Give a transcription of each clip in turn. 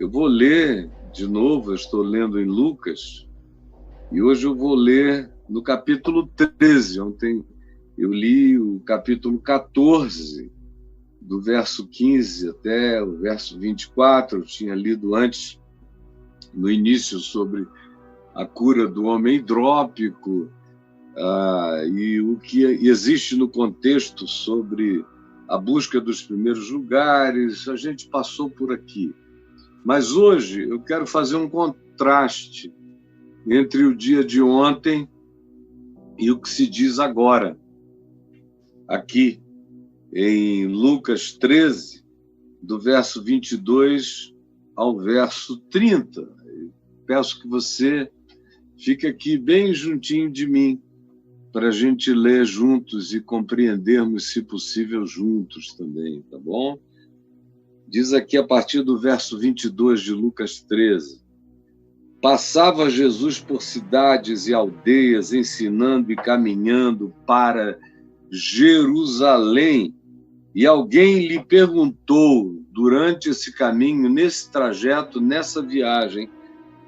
Eu vou ler de novo, eu estou lendo em Lucas, e hoje eu vou ler no capítulo 13. Ontem eu li o capítulo 14, do verso 15 até o verso 24. Eu tinha lido antes, no início, sobre a cura do homem hidrópico, e o que existe no contexto sobre a busca dos primeiros lugares. A gente passou por aqui. Mas hoje eu quero fazer um contraste entre o dia de ontem e o que se diz agora. Aqui, em Lucas 13, do verso 22 ao verso 30. Eu peço que você fique aqui bem juntinho de mim, para a gente ler juntos e compreendermos, se possível, juntos também, tá bom? Diz aqui a partir do verso 22 de Lucas 13. Passava Jesus por cidades e aldeias, ensinando e caminhando para Jerusalém, e alguém lhe perguntou, durante esse caminho, nesse trajeto, nessa viagem,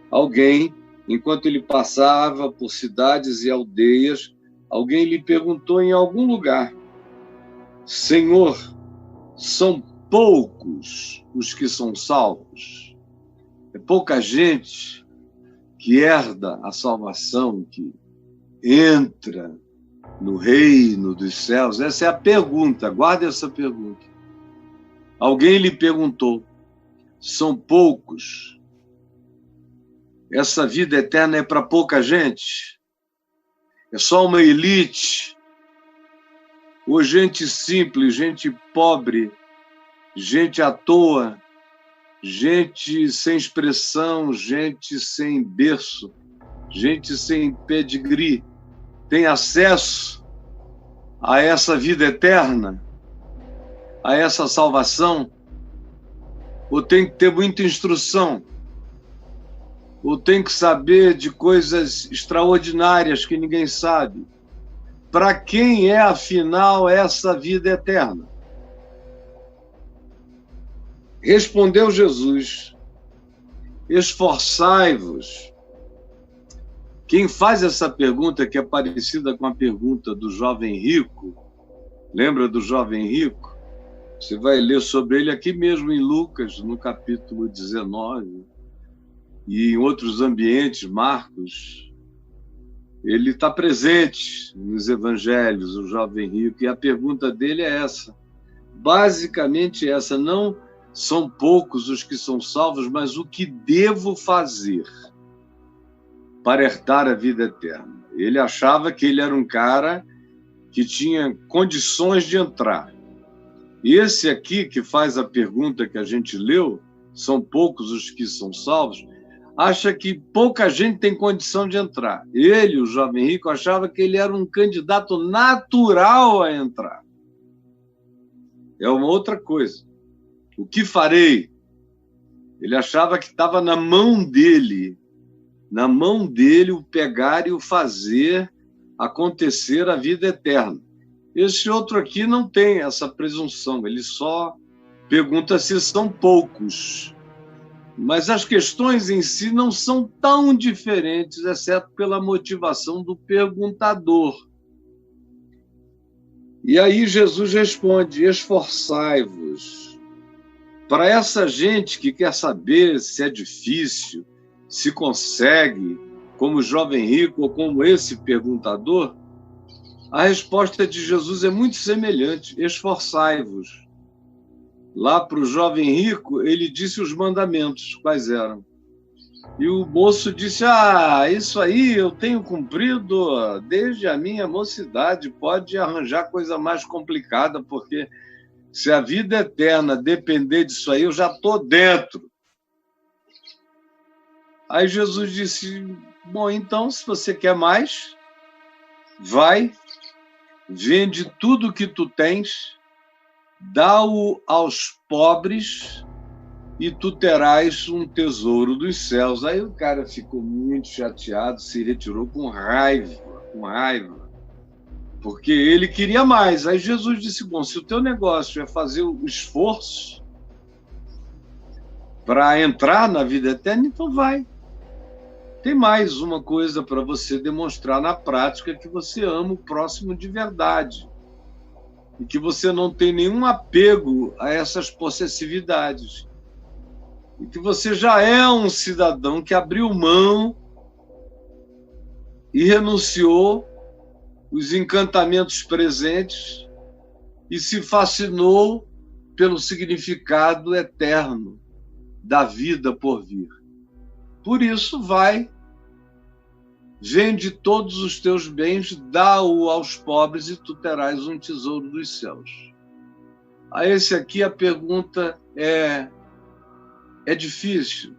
alguém, enquanto ele passava por cidades e aldeias, alguém lhe perguntou em algum lugar: Senhor, são poucos os que são salvos? É pouca gente que herda a salvação, que entra no reino dos céus? Essa é a pergunta, guarde essa pergunta. Alguém lhe perguntou: são poucos? Essa vida eterna é para pouca gente? É só uma elite? Ou gente simples, gente pobre, gente à toa, gente sem expressão, gente sem berço, gente sem pedigree, tem acesso a essa vida eterna, a essa salvação? Ou tem que ter muita instrução? Ou tem que saber de coisas extraordinárias que ninguém sabe? Para quem é, afinal, essa vida eterna? Respondeu Jesus: esforçai-vos. Quem faz essa pergunta, que é parecida com a pergunta do jovem rico, lembra do jovem rico? Você vai ler sobre ele aqui mesmo em Lucas, no capítulo 19, e em outros ambientes, Marcos. Ele está presente nos evangelhos, o jovem rico, e a pergunta dele é essa, basicamente essa: não são poucos os que são salvos, mas o que devo fazer para herdar a vida eterna? Ele achava que ele era um cara que tinha condições de entrar. E esse aqui, que faz a pergunta que a gente leu, são poucos os que são salvos, acha que pouca gente tem condição de entrar. Ele, o jovem rico, achava que ele era um candidato natural a entrar. É uma outra coisa. O que farei? Ele achava que estava na mão dele o pegar e o fazer acontecer a vida eterna. Esse outro aqui não tem essa presunção, ele só pergunta se são poucos. Mas as questões em si não são tão diferentes, exceto pela motivação do perguntador. E aí Jesus responde: esforçai-vos. Para essa gente que quer saber se é difícil, se consegue, como o jovem rico ou como esse perguntador, a resposta de Jesus é muito semelhante: esforçai-vos. Lá para o jovem rico, ele disse os mandamentos, quais eram. E o moço disse: isso aí eu tenho cumprido desde a minha mocidade, pode arranjar coisa mais complicada, porque se a vida eterna depender disso aí, eu já estou dentro. Aí Jesus disse: bom, então, se você quer mais, vai, vende tudo que tu tens, dá-o aos pobres e tu terás um tesouro dos céus. Aí o cara ficou muito chateado, se retirou com raiva, porque ele queria mais. Aí Jesus disse: bom, se o teu negócio é fazer o esforço, para entrar na vida eterna, então vai. Tem mais uma coisa para você demonstrar na prática, que você ama o próximo de verdade e que você não tem nenhum apego a essas possessividades e que você já é um cidadão que abriu mão e renunciou os encantamentos presentes e se fascinou pelo significado eterno da vida por vir. Por isso, vai, vende todos os teus bens, dá-o aos pobres e tu terás um tesouro dos céus. A esse aqui a pergunta é difícil,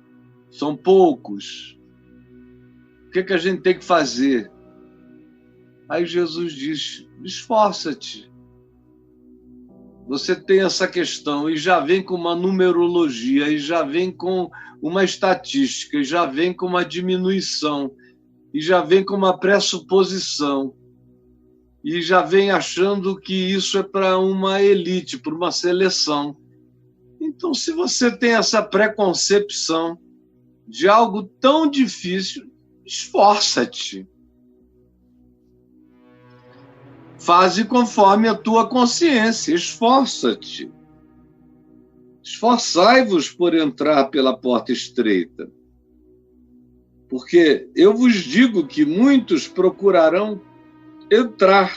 são poucos. O que a gente tem que fazer? Aí Jesus diz, esforça-te. Você tem essa questão e já vem com uma numerologia, e já vem com uma estatística, e já vem com uma diminuição, e já vem com uma pressuposição, e já vem achando que isso é para uma elite, para uma seleção. Então, se você tem essa preconcepção de algo tão difícil, esforça-te. Faze conforme a tua consciência, esforça-te. Esforçai-vos por entrar pela porta estreita. Porque eu vos digo que muitos procurarão entrar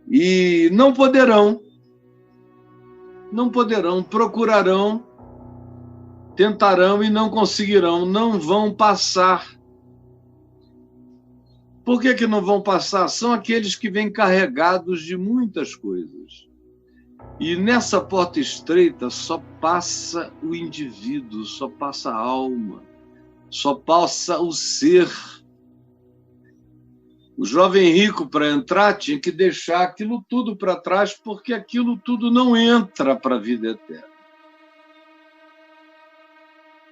e não poderão, procurarão, tentarão e não conseguirão, não vão passar. Por que não vão passar? São aqueles que vêm carregados de muitas coisas. E nessa porta estreita só passa o indivíduo, só passa a alma, só passa o ser. O jovem rico, para entrar, tinha que deixar aquilo tudo para trás, porque aquilo tudo não entra para a vida eterna.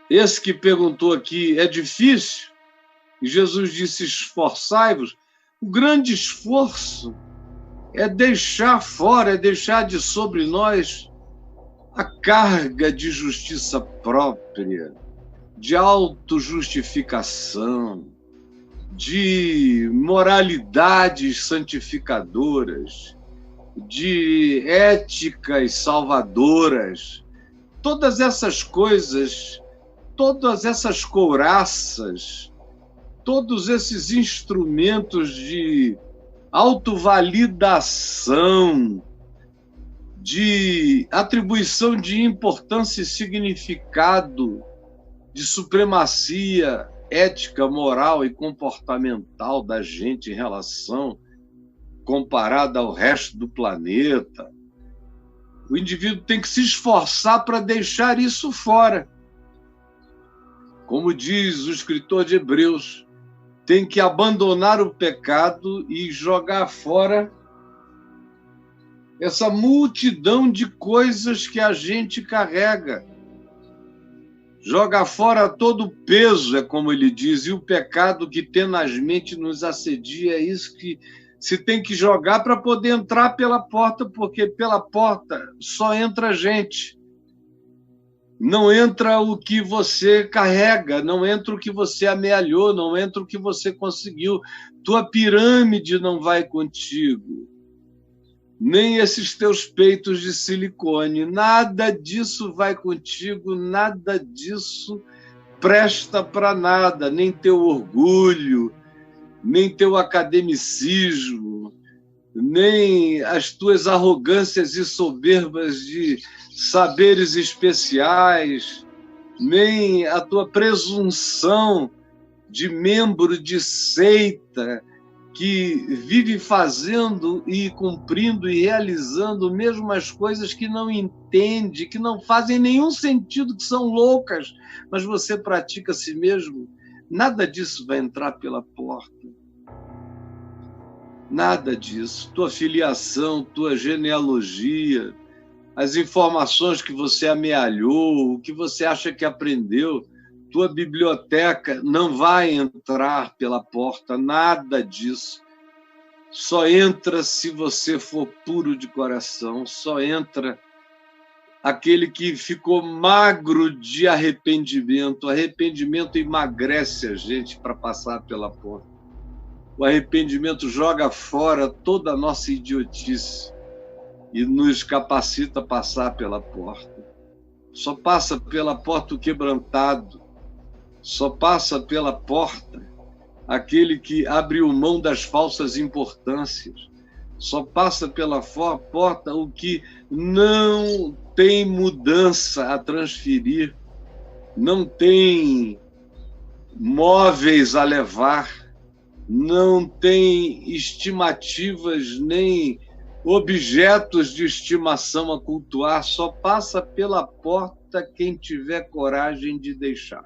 Esse que perguntou aqui, é difícil? E Jesus disse, esforçai-vos. O grande esforço é deixar fora, é deixar de sobre nós a carga de justiça própria, de autojustificação, de moralidades santificadoras, de éticas salvadoras. Todas essas coisas, todas essas couraças, todos esses instrumentos de autovalidação, de atribuição de importância e significado, de supremacia ética, moral e comportamental da gente em relação comparada ao resto do planeta. O indivíduo tem que se esforçar para deixar isso fora. Como diz o escritor de Hebreus, tem que abandonar o pecado e jogar fora essa multidão de coisas que a gente carrega. Joga fora todo o peso, é como ele diz, e o pecado que tenazmente nos assedia, é isso que se tem que jogar para poder entrar pela porta, porque pela porta só entra gente. Não entra o que você carrega, não entra o que você amealhou, não entra o que você conseguiu. Tua pirâmide não vai contigo. Nem esses teus peitos de silicone. Nada disso vai contigo, nada disso presta para nada. Nem teu orgulho, nem teu academicismo, nem as tuas arrogâncias e soberbas de saberes especiais, nem a tua presunção de membro de seita que vive fazendo e cumprindo e realizando mesmo as coisas que não entende, que não fazem nenhum sentido, que são loucas, mas você pratica a si mesmo. Nada disso vai entrar pela porta. Nada disso. Tua filiação, tua genealogia, as informações que você amealhou, o que você acha que aprendeu, tua biblioteca não vai entrar pela porta, nada disso. Só entra se você for puro de coração, só entra aquele que ficou magro de arrependimento. O arrependimento emagrece a gente para passar pela porta. O arrependimento joga fora toda a nossa idiotice e nos capacita a passar pela porta. Só passa pela porta o quebrantado, só passa pela porta aquele que abriu mão das falsas importâncias, só passa pela porta o que não tem mudança a transferir, não tem móveis a levar, não tem estimativas nem objetos de estimação a cultuar, só passa pela porta quem tiver coragem de deixar.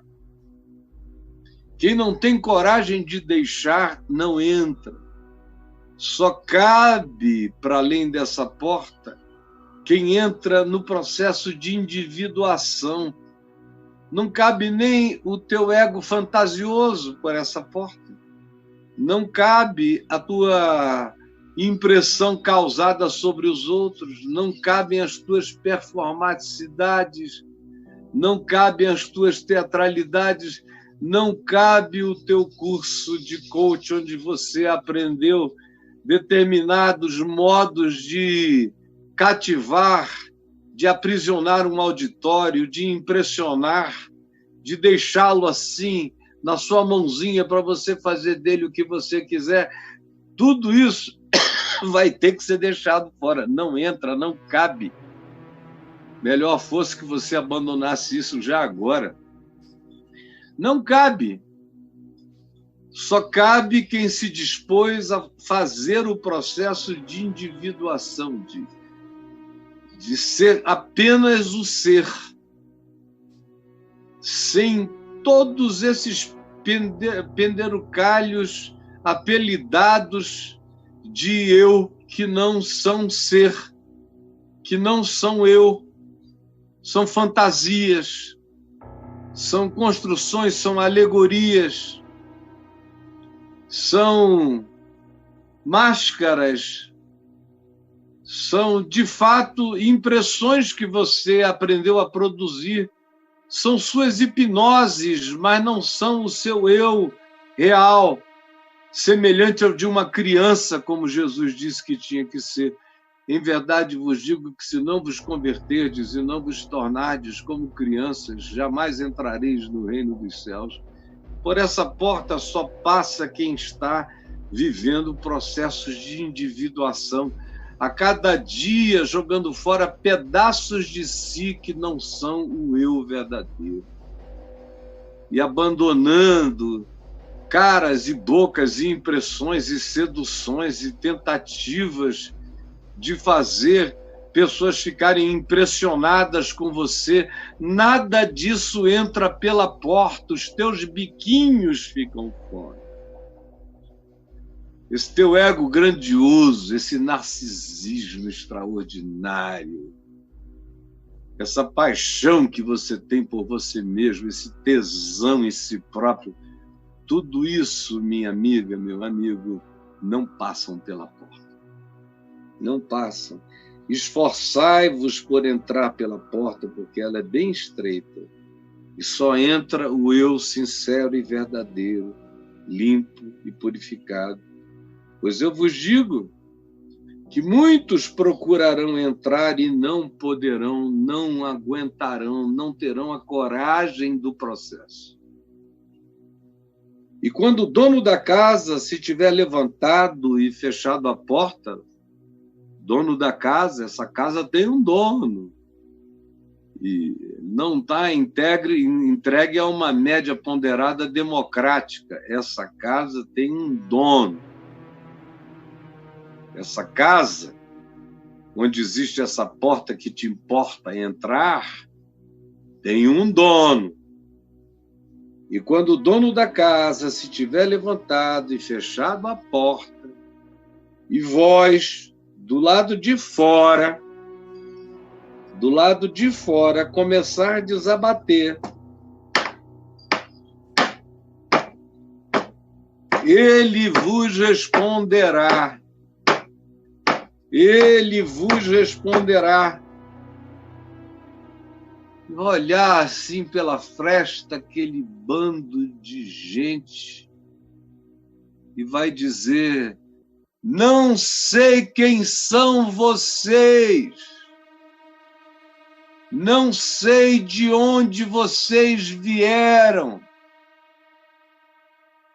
Quem não tem coragem de deixar, não entra. Só cabe, para além dessa porta, quem entra no processo de individuação. Não cabe nem o teu ego fantasioso por essa porta. Não cabe a tua impressão causada sobre os outros, não cabem as tuas performaticidades, não cabem as tuas teatralidades, não cabe o teu curso de coach onde você aprendeu determinados modos de cativar, de aprisionar um auditório, de impressionar, de deixá-lo assim na sua mãozinha para você fazer dele o que você quiser. Tudo isso vai ter que ser deixado fora. Não entra, não cabe. Melhor fosse que você abandonasse isso já agora. Não cabe. Só cabe quem se dispôs a fazer o processo de individuação, de ser apenas o ser, sem todos esses penderucalhos apelidados de eu que não são ser, que não são eu, são fantasias, são construções, são alegorias, são máscaras, são, de fato, impressões que você aprendeu a produzir, são suas hipnoses, mas não são o seu eu real, semelhante ao de uma criança, como Jesus disse que tinha que ser. Em verdade vos digo que se não vos converterdes e não vos tornardes como crianças, jamais entrareis no reino dos céus. Por essa porta só passa quem está vivendo processos de individuação, a cada dia jogando fora pedaços de si que não são o eu verdadeiro. E abandonando caras e bocas e impressões e seduções e tentativas de fazer pessoas ficarem impressionadas com você. Nada disso entra pela porta, os teus biquinhos ficam fora. Esse teu ego grandioso, esse narcisismo extraordinário, essa paixão que você tem por você mesmo, esse tesão em si próprio, tudo isso, minha amiga, meu amigo, não passam pela porta. Não passam. Esforçai-vos por entrar pela porta, porque ela é bem estreita. E só entra o eu sincero e verdadeiro, limpo e purificado. Pois eu vos digo que muitos procurarão entrar e não poderão, não aguentarão, não terão a coragem do processo. E quando o dono da casa se tiver levantado e fechado a porta, dono da casa, essa casa tem um dono. E não está entregue a uma média ponderada democrática. Essa casa tem um dono. Essa casa, onde existe essa porta que te importa entrar, tem um dono. E quando o dono da casa se tiver levantado e fechado a porta, e vós, do lado de fora, começardes a bater, ele vos responderá. Ele vos responderá. olhar assim pela fresta aquele bando de gente e vai dizer: não sei quem são vocês, não sei de onde vocês vieram.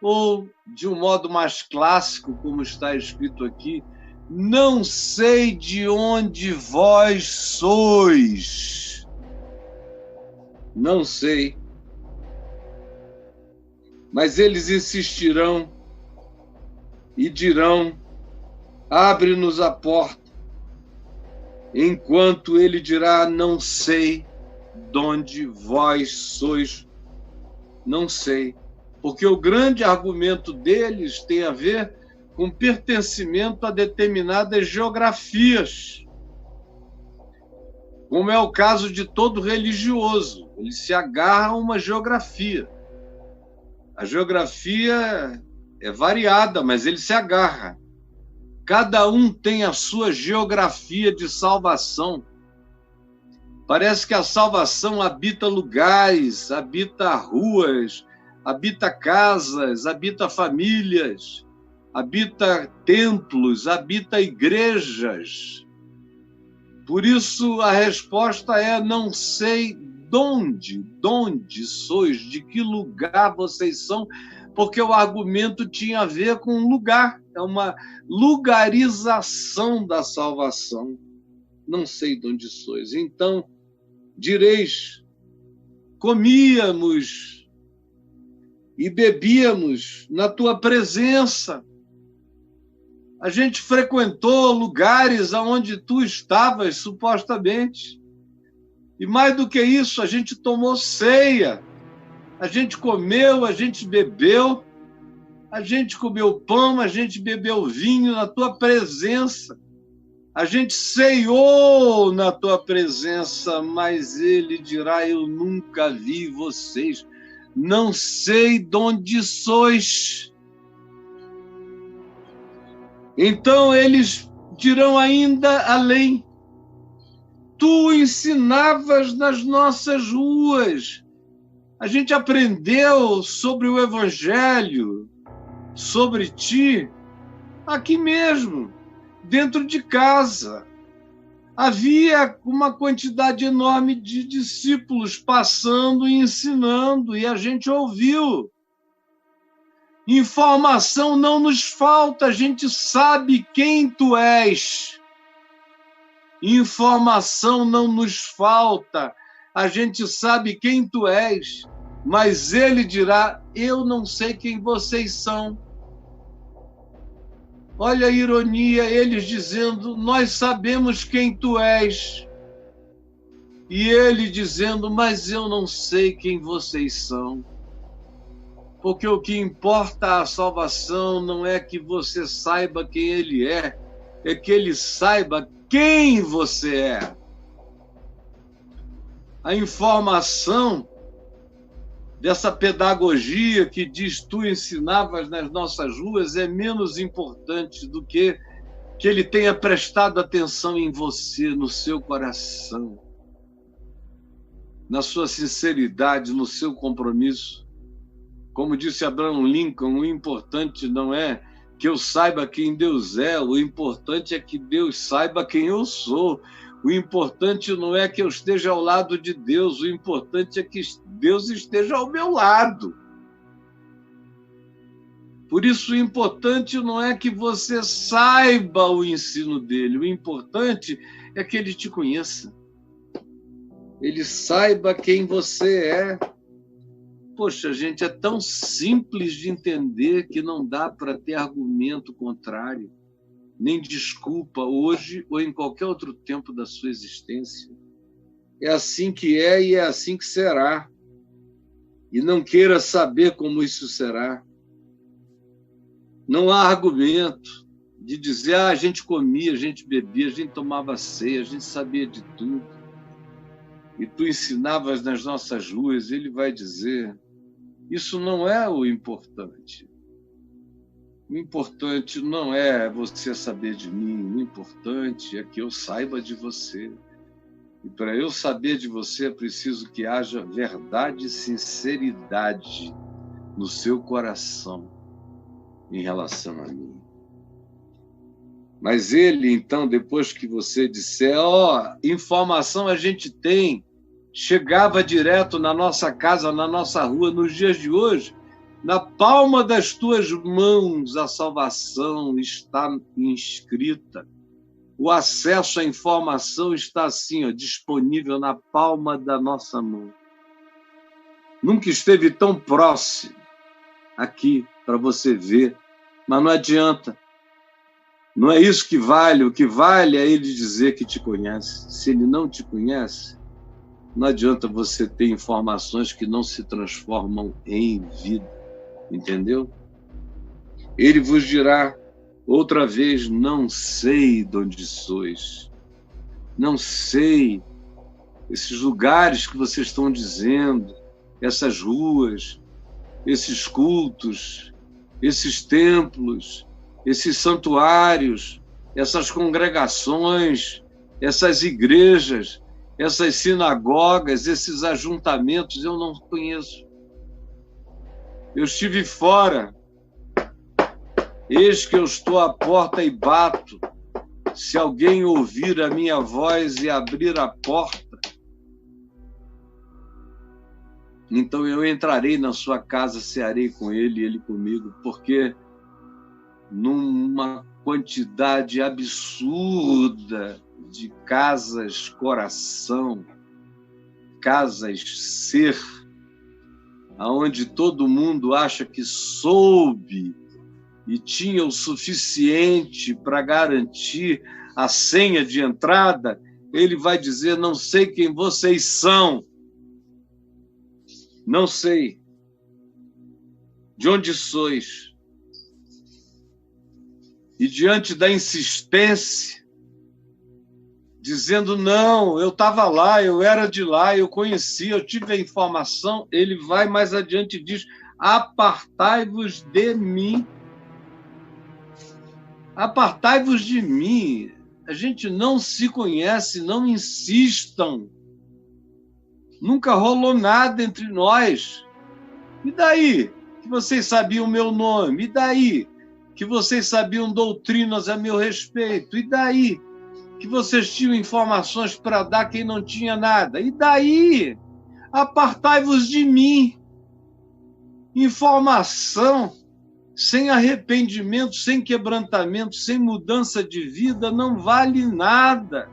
Ou, de um modo mais clássico, como está escrito aqui, não sei de onde vós sois. Não sei. Mas eles insistirão e dirão: abre-nos a porta. Enquanto ele dirá: não sei de onde vós sois. Não sei. Porque o grande argumento deles tem a ver com pertencimento a determinadas geografias, como é o caso de todo religioso. Ele se agarra a uma geografia. A geografia é variada, mas ele se agarra. Cada um tem a sua geografia de salvação. Parece que a salvação habita lugares, habita ruas, habita casas, habita famílias, habita templos, habita igrejas. Por isso a resposta é: não sei de onde sois, de que lugar vocês são, porque o argumento tinha a ver com lugar, é uma lugarização da salvação. Não sei de onde sois. Então direis: comíamos e bebíamos na tua presença. A gente frequentou lugares onde tu estavas, supostamente. E mais do que isso, a gente tomou ceia. A gente comeu, a gente bebeu. A gente comeu pão, a gente bebeu vinho na tua presença. A gente ceiou na tua presença, mas ele dirá: eu nunca vi vocês. Não sei de onde sois. Então eles dirão ainda além: tu ensinavas nas nossas ruas. A gente aprendeu sobre o Evangelho, sobre ti, aqui mesmo, dentro de casa. Havia uma quantidade enorme de discípulos passando e ensinando, e a gente ouviu. Informação não nos falta, a gente sabe quem tu és. Informação não nos falta, a gente sabe quem tu és, mas ele dirá: eu não sei quem vocês são. Olha a ironia, eles dizendo: nós sabemos quem tu és. E ele dizendo: mas eu não sei quem vocês são. Porque o que importa a salvação não é que você saiba quem ele é que ele saiba quem você é. A informação dessa pedagogia que diz tu ensinavas nas nossas ruas é menos importante do que ele tenha prestado atenção em você, no seu coração, na sua sinceridade, no seu compromisso. Como disse Abraham Lincoln, o importante não é que eu saiba quem Deus é, o importante é que Deus saiba quem eu sou. O importante não é que eu esteja ao lado de Deus, o importante é que Deus esteja ao meu lado. Por isso, o importante não é que você saiba o ensino dele, o importante é que ele te conheça. Ele saiba quem você é. Poxa, gente, é tão simples de entender que não dá para ter argumento contrário, nem desculpa hoje ou em qualquer outro tempo da sua existência. É assim que é e é assim que será. E não queira saber como isso será. Não há argumento de dizer: a gente comia, a gente bebia, a gente tomava ceia, a gente sabia de tudo. E tu ensinavas nas nossas ruas. Ele vai dizer: isso não é o importante. O importante não é você saber de mim, o importante é que eu saiba de você. E para eu saber de você, é preciso que haja verdade e sinceridade no seu coração em relação a mim. Mas ele, então, depois que você disser, informação a gente tem, chegava direto na nossa casa, na nossa rua, nos dias de hoje, na palma das tuas mãos a salvação está inscrita. O acesso à informação está assim, disponível na palma da nossa mão. Nunca esteve tão próximo aqui para você ver, mas não adianta. Não é isso que vale. O que vale é ele dizer que te conhece. Se ele não te conhece, não adianta você ter informações que não se transformam em vida. Entendeu? Ele vos dirá outra vez, não sei de onde sois. Não sei esses lugares que vocês estão dizendo, essas ruas, esses cultos, esses templos, esses santuários, essas congregações, essas igrejas, essas sinagogas, esses ajuntamentos, eu não conheço. Eu estive fora. Eis que eu estou à porta e bato. Se alguém ouvir a minha voz e abrir a porta, então eu entrarei na sua casa, cearei com ele e ele comigo, porque numa quantidade absurda de casas coração, casas ser, aonde todo mundo acha que soube e tinha o suficiente para garantir a senha de entrada, ele vai dizer, não sei quem vocês são, não sei de onde sois. E diante da insistência, dizendo, não, eu estava lá, eu era de lá, eu conhecia, eu tive a informação, ele vai mais adiante e diz, apartai-vos de mim. Apartai-vos de mim. A gente não se conhece, não insistam. Nunca rolou nada entre nós. E daí que vocês sabiam o meu nome? E daí que vocês sabiam doutrinas a meu respeito? E daí que vocês tinham informações para dar quem não tinha nada? E daí? Apartai-vos de mim. Informação sem arrependimento, sem quebrantamento, sem mudança de vida, não vale nada.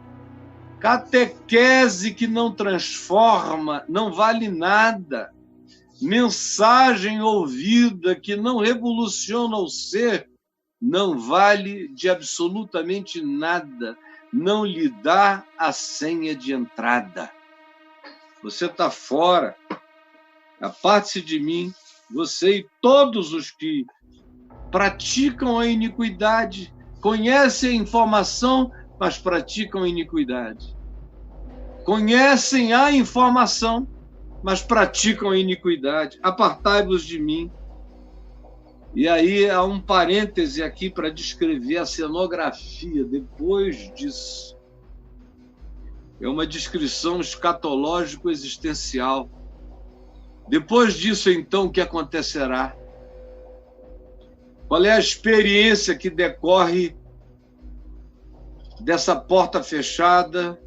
Catequese que não transforma, não vale nada. Mensagem ouvida que não revoluciona o ser, não vale de absolutamente nada. Não lhe dá a senha de entrada. Você está fora. Aparte-se de mim, você e todos os que praticam a iniquidade, conhecem a informação, mas praticam a iniquidade. Conhecem a informação, mas praticam a iniquidade. Apartai-vos de mim. E aí há um parêntese aqui para descrever a cenografia depois disso. É uma descrição escatológico-existencial. Depois disso, então, o que acontecerá? Qual é a experiência que decorre dessa porta fechada,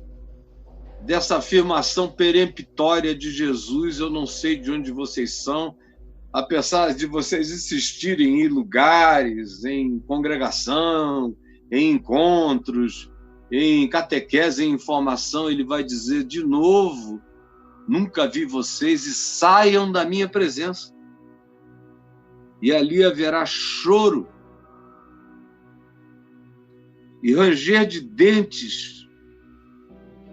dessa afirmação peremptória de Jesus? Eu não sei de onde vocês são, apesar de vocês insistirem em lugares, em congregação, em encontros, em catequese, em informação, ele vai dizer de novo, nunca vi vocês e saiam da minha presença. E ali haverá choro e ranger de dentes,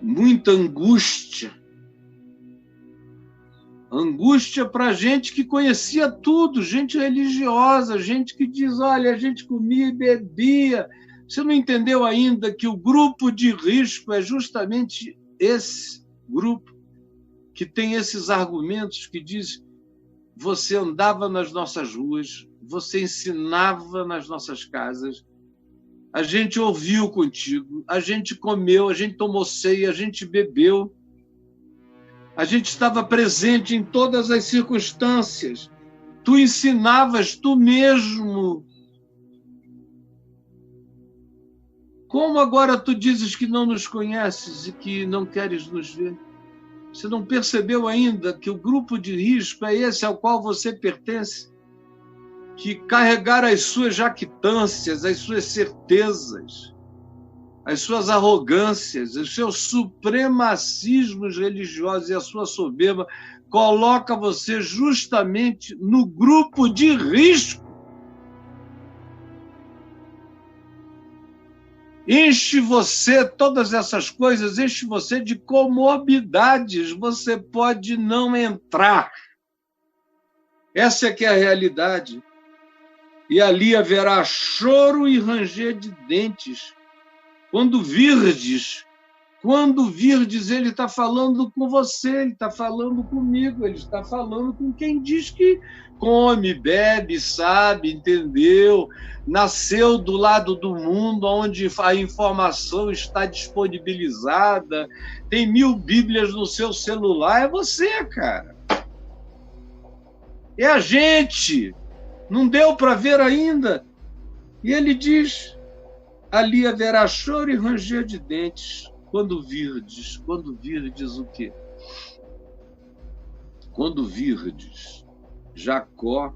muita angústia. Angústia para gente que conhecia tudo, gente religiosa, gente que diz, olha, a gente comia e bebia. Você não entendeu ainda que o grupo de risco é justamente esse grupo que tem esses argumentos que diz você andava nas nossas ruas, você ensinava nas nossas casas, a gente ouviu contigo, a gente comeu, a gente tomou ceia, a gente bebeu, a gente estava presente em todas as circunstâncias. Tu ensinavas tu mesmo. Como agora tu dizes que não nos conheces e que não queres nos ver? Você não percebeu ainda que o grupo de risco é esse ao qual você pertence? Que carregar as suas jactâncias, as suas certezas, as suas arrogâncias, os seus supremacismos religiosos e a sua soberba coloca você justamente no grupo de risco. Enche você, todas essas coisas, enche você de comorbidades. Você pode não entrar. Essa é que é a realidade. E ali haverá choro e ranger de dentes. Quando virdes, ele está falando com você, ele está falando comigo, ele está falando com quem diz que come, bebe, sabe, entendeu, nasceu do lado do mundo onde a informação está disponibilizada, tem 1000 Bíblias no seu celular, é você, cara. É a gente. Não deu para ver ainda. E ele diz, ali haverá choro e ranger de dentes. Quando virdes o quê? Quando virdes Jacó,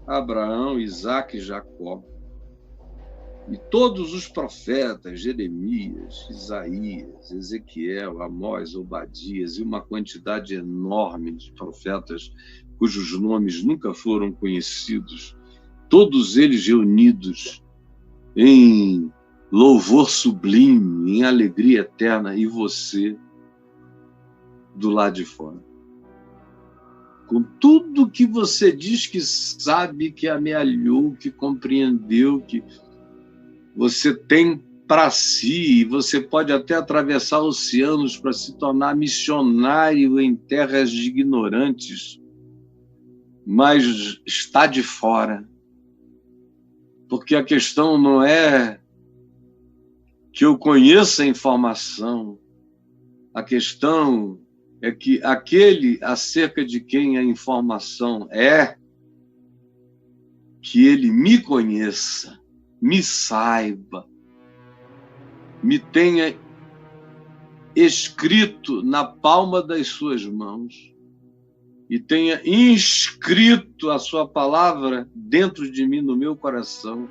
Abraão, Isaque e Jacó, e todos os profetas, Jeremias, Isaías, Ezequiel, Amós, Obadias, e uma quantidade enorme de profetas cujos nomes nunca foram conhecidos, todos eles reunidos em louvor sublime, em alegria eterna, e você do lado de fora. Com tudo que você diz que sabe, que amealhou, que compreendeu, que você tem para si, e você pode até atravessar oceanos para se tornar missionário em terras de ignorantes, mas está de fora. Porque a questão não é que eu conheça a informação, a questão é que aquele acerca de quem a informação é, que ele me conheça, me saiba, me tenha escrito na palma das suas mãos e tenha inscrito a sua palavra dentro de mim, no meu coração.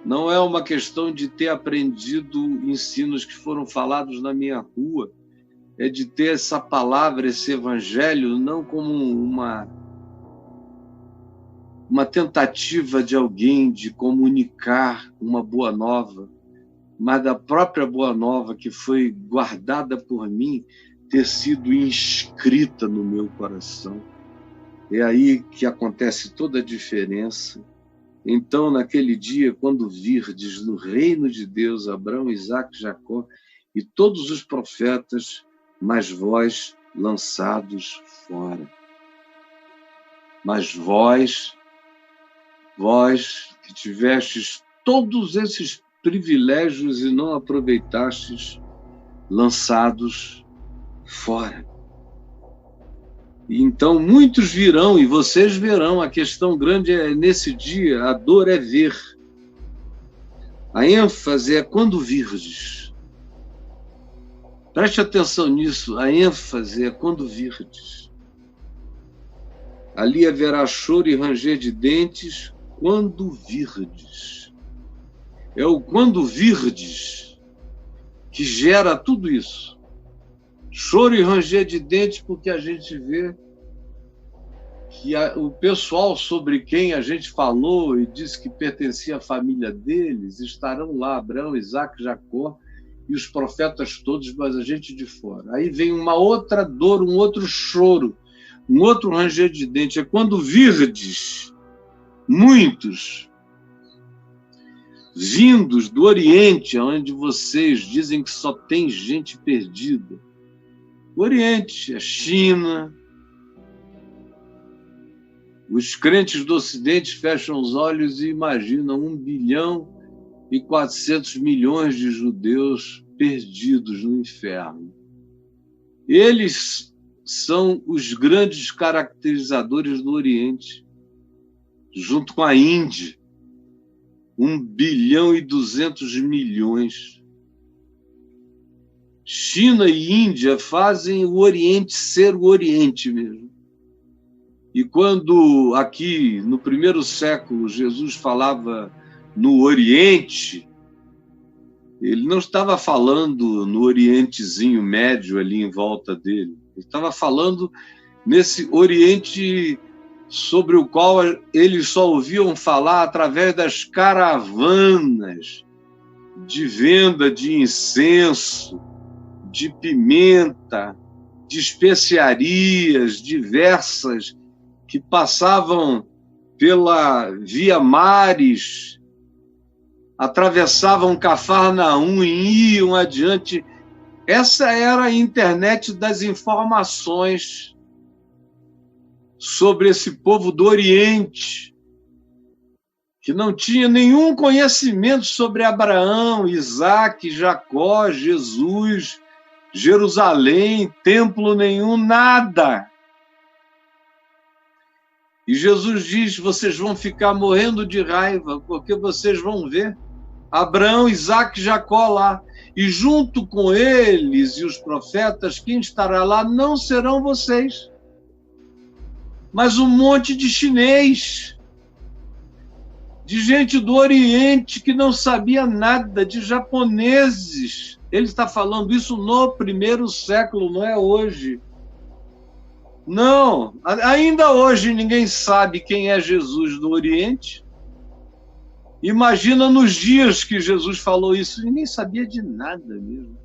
Não é uma questão de ter aprendido ensinos que foram falados na minha rua, é de ter essa palavra, esse evangelho, não como uma tentativa de alguém de comunicar uma boa nova, mas da própria boa nova que foi guardada por mim, ter sido inscrita no meu coração. É aí que acontece toda a diferença. Então, naquele dia, quando virdes no reino de Deus Abraão, Isaque, Jacó e todos os profetas, mas vós lançados fora. Mas vós que tivestes todos esses privilégios e não aproveitastes, lançados fora. E então muitos virão, e vocês verão, a questão grande é nesse dia, a dor é ver. A ênfase é quando virdes. Preste atenção nisso, a ênfase é quando virdes. Ali haverá choro e ranger de dentes quando virdes. É o quando virdes que gera tudo isso. Choro e ranger de dentes, porque a gente vê que o pessoal sobre quem a gente falou e disse que pertencia à família deles estarão lá, Abraão, Isaque, Jacó e os profetas todos, mas a gente de fora. Aí vem uma outra dor, um outro choro, um outro ranger de dentes. É quando virdes muitos vindos do Oriente, onde vocês dizem que só tem gente perdida. O Oriente, a China. Os crentes do Ocidente fecham os olhos e imaginam 1 bilhão e 400 milhões de judeus perdidos no inferno. Eles são os grandes caracterizadores do Oriente, junto com a Índia, 1 bilhão e 200 milhões. China e Índia fazem o Oriente ser o Oriente mesmo. E quando aqui, no primeiro século, Jesus falava no Oriente, ele não estava falando no Orientezinho médio ali em volta dele. Ele estava falando nesse Oriente sobre o qual eles só ouviam falar através das caravanas de venda de incenso, de pimenta, de especiarias diversas que passavam pela Via Mares, atravessavam Cafarnaum e iam adiante. Essa era a internet das informações sobre esse povo do Oriente, que não tinha nenhum conhecimento sobre Abraão, Isaac, Jacó, Jesus, Jerusalém, templo nenhum, nada. E Jesus diz, vocês vão ficar morrendo de raiva, porque vocês vão ver Abraão, Isaac e Jacó lá. E junto com eles e os profetas, quem estará lá não serão vocês, mas um monte de chinês, de gente do Oriente que não sabia nada, de japoneses. Ele está falando isso no primeiro século, não é hoje. Não, ainda hoje ninguém sabe quem é Jesus do Oriente. Imagina nos dias que Jesus falou isso, ninguém sabia de nada mesmo.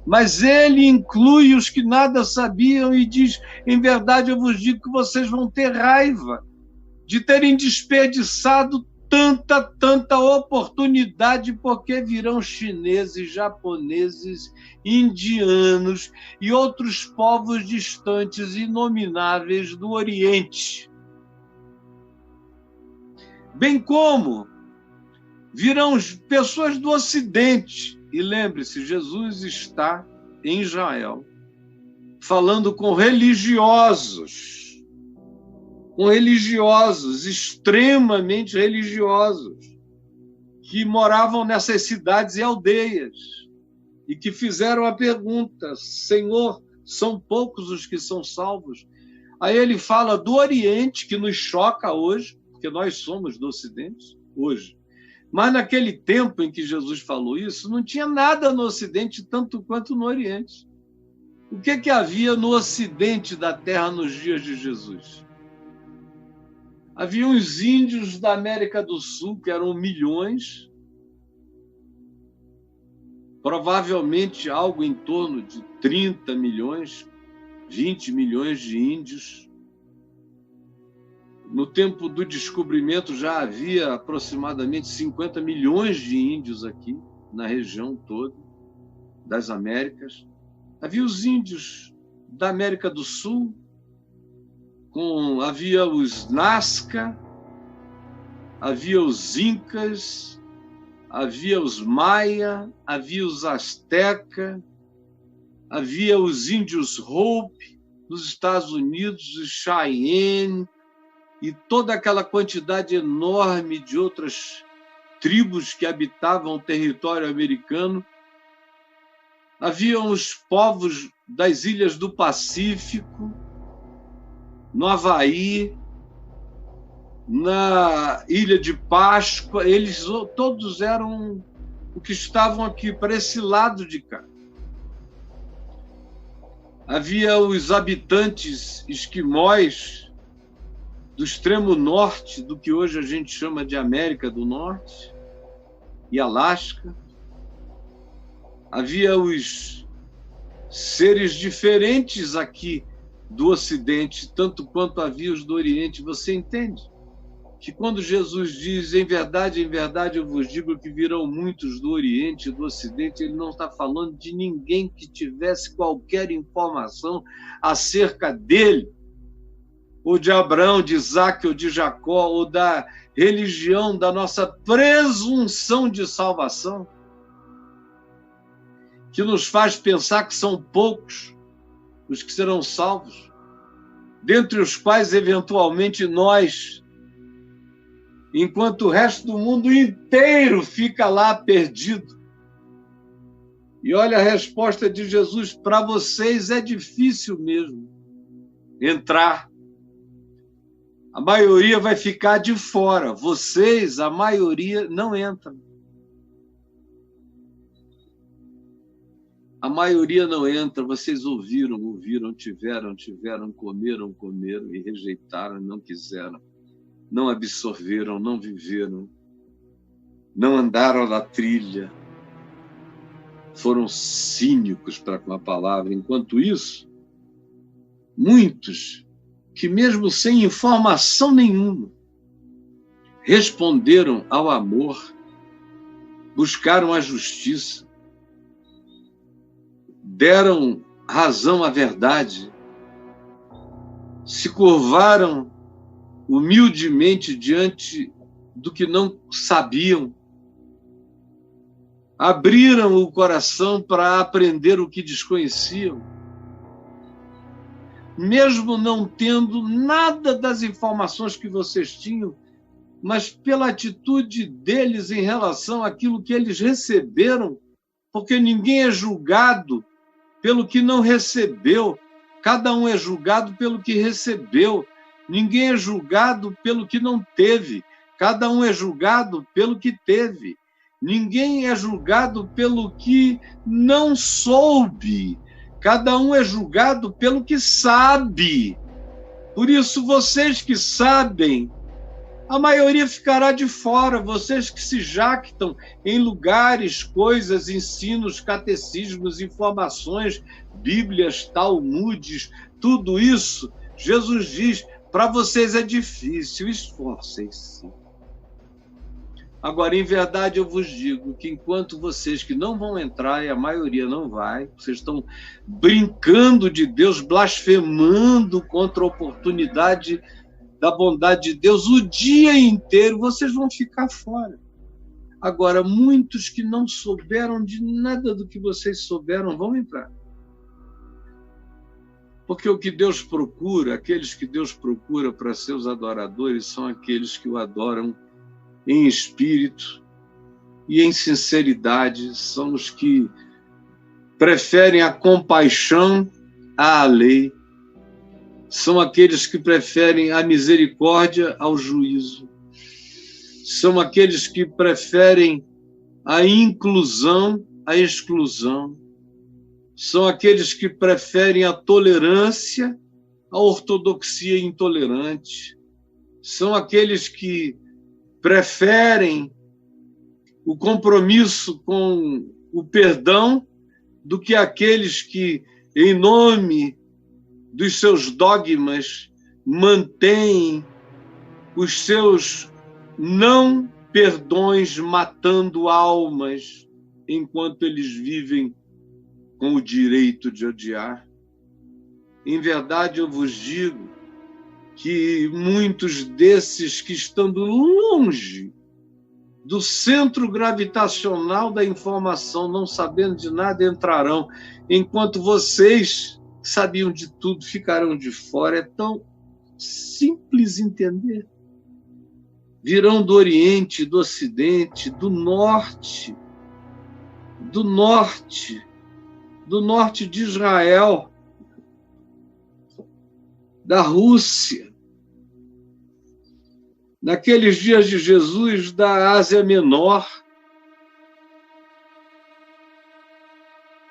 Mas ele inclui os que nada sabiam e diz, em verdade eu vos digo que vocês vão ter raiva de terem desperdiçado tanta oportunidade, porque virão chineses, japoneses, indianos e outros povos distantes, inomináveis do Oriente. Bem como virão pessoas do Ocidente. E lembre-se, Jesus está em Israel, falando com religiosos, extremamente religiosos, que moravam nessas cidades e aldeias, e que fizeram a pergunta, Senhor, são poucos os que são salvos? Aí ele fala do Oriente, que nos choca hoje, porque nós somos do Ocidente hoje. Mas naquele tempo em que Jesus falou isso, não tinha nada no Ocidente tanto quanto no Oriente. O que havia no Ocidente da Terra nos dias de Jesus? Havia uns índios da América do Sul, que eram milhões, provavelmente algo em torno de 30 milhões, 20 milhões de índios. No tempo do descobrimento já havia aproximadamente 50 milhões de índios aqui, na região toda das Américas. Havia os índios da América do Sul, havia os Nazca, havia os Incas, havia os Maia, havia os Azteca, havia os índios Hopi nos Estados Unidos, os Cheyenne, e toda aquela quantidade enorme de outras tribos que habitavam o território americano. Haviam os povos das ilhas do Pacífico, no Havaí, na Ilha de Páscoa, eles todos eram o que estavam aqui, para esse lado de cá. Havia os habitantes esquimós do extremo norte, do que hoje a gente chama de América do Norte e Alasca. Havia os seres diferentes aqui do Ocidente, tanto quanto havia os do Oriente. Você entende que quando Jesus diz, em verdade eu vos digo que virão muitos do Oriente e do Ocidente, ele não está falando de ninguém que tivesse qualquer informação acerca dele. ou de Abraão, de Isaac ou de Jacó, ou da religião da nossa presunção de salvação, que nos faz pensar que são poucos os que serão salvos, dentre os quais, eventualmente, nós, enquanto o resto do mundo inteiro fica lá perdido. E olha a resposta de Jesus: para vocês é difícil mesmo entrar. A maioria vai ficar de fora. Vocês, a maioria, não entram. A maioria não entra. Vocês ouviram, tiveram, comeram e rejeitaram, não quiseram, não absorveram, não viveram, não andaram na trilha, foram cínicos para com a palavra. Enquanto isso, muitos que, mesmo sem informação nenhuma, responderam ao amor, buscaram a justiça, deram razão à verdade, se curvaram humildemente diante do que não sabiam, abriram o coração para aprender o que desconheciam, mesmo não tendo nada das informações que vocês tinham, mas pela atitude deles em relação àquilo que eles receberam, porque ninguém é julgado pelo que não recebeu, cada um é julgado pelo que recebeu, ninguém é julgado pelo que não teve, cada um é julgado pelo que teve, ninguém é julgado pelo que não soube, cada um é julgado pelo que sabe. Por isso, vocês que sabem, a maioria ficará de fora. Vocês que se jactam em lugares, coisas, ensinos, catecismos, informações, bíblias, talmudes, tudo isso, Jesus diz, para vocês é difícil, esforcem-se. Agora, em verdade, eu vos digo que enquanto vocês que não vão entrar, e a maioria não vai, vocês estão brincando de Deus, blasfemando contra a oportunidade da bondade de Deus o dia inteiro, vocês vão ficar fora. Agora, muitos que não souberam de nada do que vocês souberam vão entrar. Porque o que Deus procura, aqueles que Deus procura para seus adoradores, são aqueles que o adoram em espírito e em sinceridade, são os que preferem a compaixão à lei, são aqueles que preferem a misericórdia ao juízo, são aqueles que preferem a inclusão à exclusão, são aqueles que preferem a tolerância à ortodoxia intolerante, são aqueles que preferem o compromisso com o perdão do que aqueles que, em nome dos seus dogmas, mantêm os seus não perdões matando almas enquanto eles vivem com o direito de odiar. Em verdade, eu vos digo que muitos desses que, estando longe do centro gravitacional da informação, não sabendo de nada, entrarão, enquanto vocês sabiam de tudo, ficarão de fora. É tão simples entender. Virão do Oriente, do Ocidente, do Norte de Israel, da Rússia, naqueles dias de Jesus, da Ásia Menor,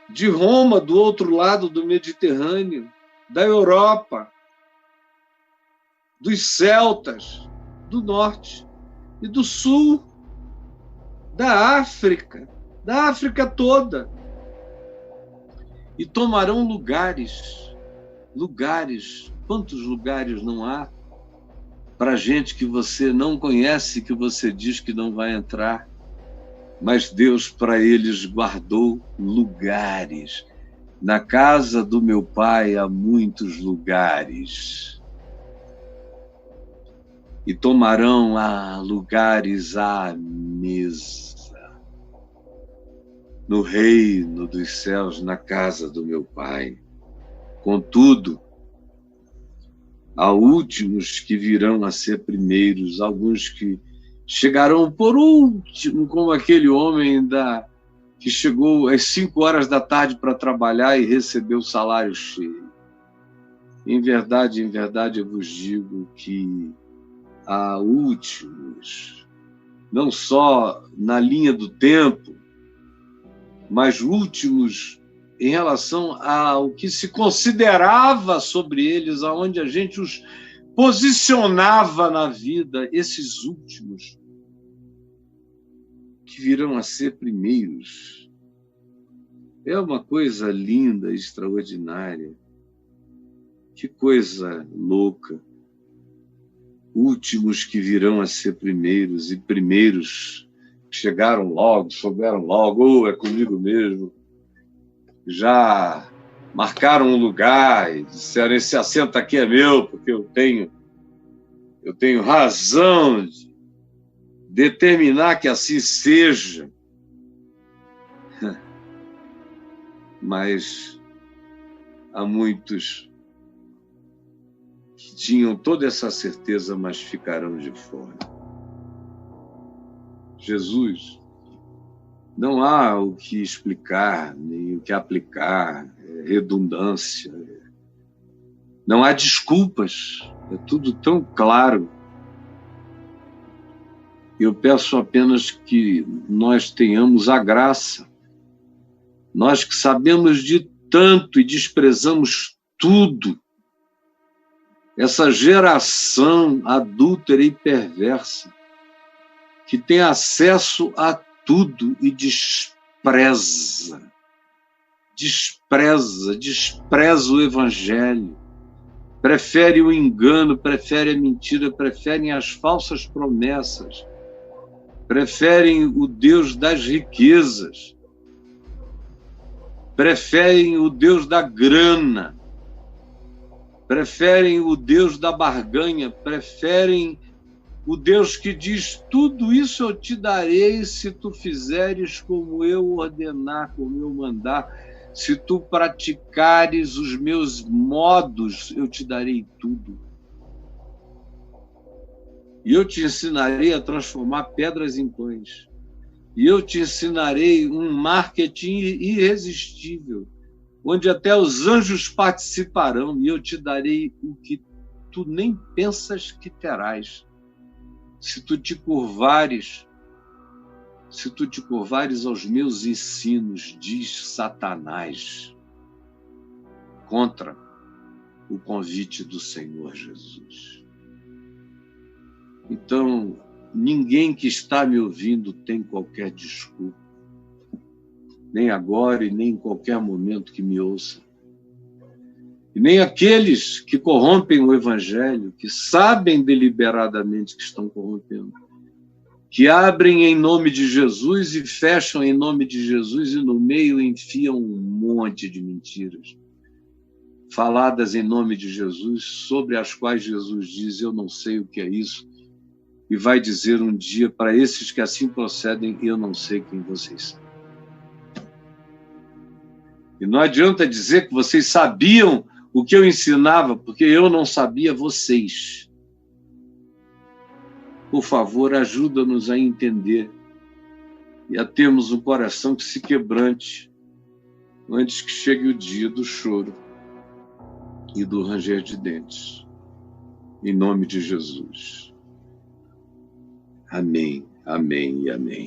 de Roma, do outro lado do Mediterrâneo, da Europa, dos celtas, do norte e do sul, da África toda, e tomarão lugares. Quantos lugares não há para gente que você não conhece, que você diz que não vai entrar, mas Deus para eles guardou lugares. Na casa do meu Pai há muitos lugares. e tomarão lugares à mesa no reino dos céus, na casa do meu Pai. Contudo, há últimos que virão a ser primeiros, alguns que chegarão por último, como aquele homem que chegou às 5 horas da tarde para trabalhar e recebeu o salário cheio. Em verdade, eu vos digo que há últimos, não só na linha do tempo, mas últimos em relação ao que se considerava sobre eles, aonde a gente os posicionava na vida, esses últimos que virão a ser primeiros. É uma coisa linda, extraordinária. Que coisa louca. Últimos que virão a ser primeiros, e primeiros que chegaram logo, souberam logo, é comigo mesmo. Já marcaram um lugar e disseram: esse assento aqui é meu, porque eu tenho razão de determinar que assim seja. Mas há muitos que tinham toda essa certeza, mas ficarão de fora. Jesus, não há o que explicar, nem o que aplicar, redundância. Não há desculpas, é tudo tão claro. Eu peço apenas que nós tenhamos a graça. Nós que sabemos de tanto e desprezamos tudo. Essa geração adúltera e perversa, que tem acesso a tudo e despreza o Evangelho, prefere o engano, prefere a mentira, preferem as falsas promessas, preferem o Deus das riquezas, preferem o Deus da grana, preferem o Deus da barganha, preferem o Deus que diz: tudo isso eu te darei se tu fizeres como eu ordenar, como eu mandar. Se tu praticares os meus modos, eu te darei tudo. E eu te ensinarei a transformar pedras em pães. E eu te ensinarei um marketing irresistível, onde até os anjos participarão, e eu te darei o que tu nem pensas que terás. Se tu te curvares aos meus ensinos, diz Satanás, contra o convite do Senhor Jesus. Então, ninguém que está me ouvindo tem qualquer desculpa, nem agora e nem em qualquer momento que me ouça. E nem aqueles que corrompem o Evangelho, que sabem deliberadamente que estão corrompendo, que abrem em nome de Jesus e fecham em nome de Jesus e no meio enfiam um monte de mentiras, faladas em nome de Jesus, sobre as quais Jesus diz: eu não sei o que é isso, e vai dizer um dia para esses que assim procedem: eu não sei quem vocês são. E não adianta dizer que vocês sabiam o que eu ensinava, porque eu não sabia vocês. Por favor, ajuda-nos a entender e a termos um coração que se quebrante antes que chegue o dia do choro e do ranger de dentes. Em nome de Jesus. Amém, amém e amém.